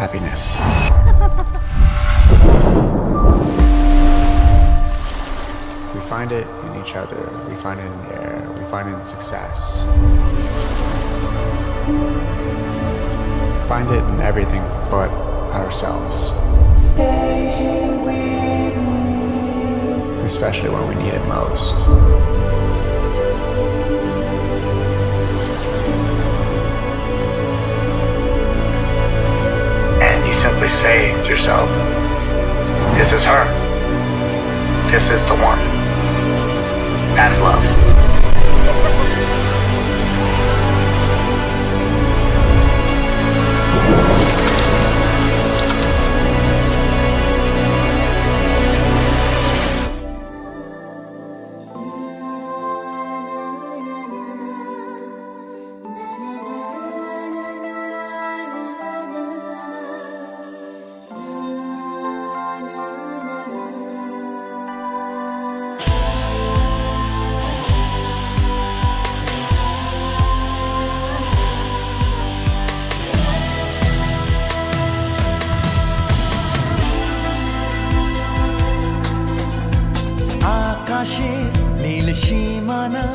happiness. We find it in each other, we find it in the air, we find it in success. Find it in everything but ourselves. Stay with me. Especially when we need it most. And you simply say to yourself, this is her. This is the one. That's love. আকাশে নীল সীমানা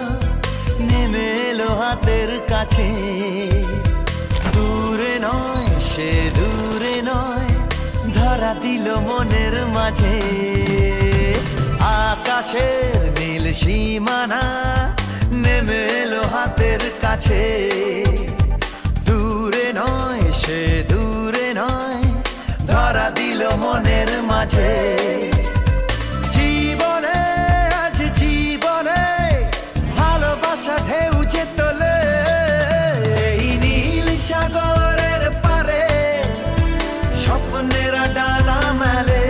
নেমে এলো হাতের কাছে, দূরে নয় সে দূরে নয়, ধরা দিল মনের মাঝে। আকাশের নীল সীমানা নেমে এলো হাতের কাছে, দূরে নয় সে দূরে নয়, ধরা দিল মনের মাঝে। ঢেউ যে তোলে এই নীল সাগরের পারে, স্বপ্নেরা ডানা মেলে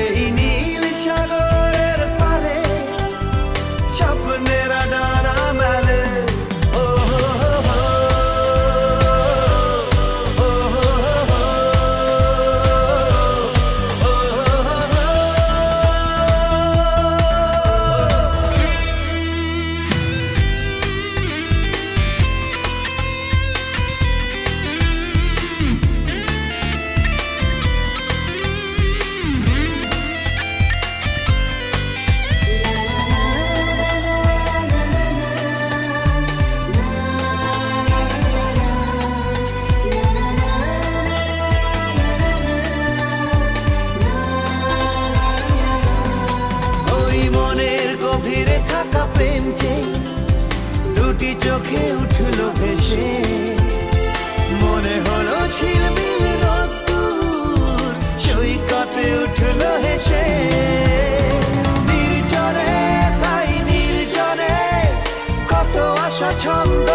এই নীল সাগরের পারে, স্বপ্নেরা ডানা মেলে। ও দুটি চোখে উঠলো ভেসে, মনে হলো ঝিলমিল রোদ্দুর, সৈকতে উঠলো হেসে। নির্জনে তাই নির্জনে কত আশা ছন্দ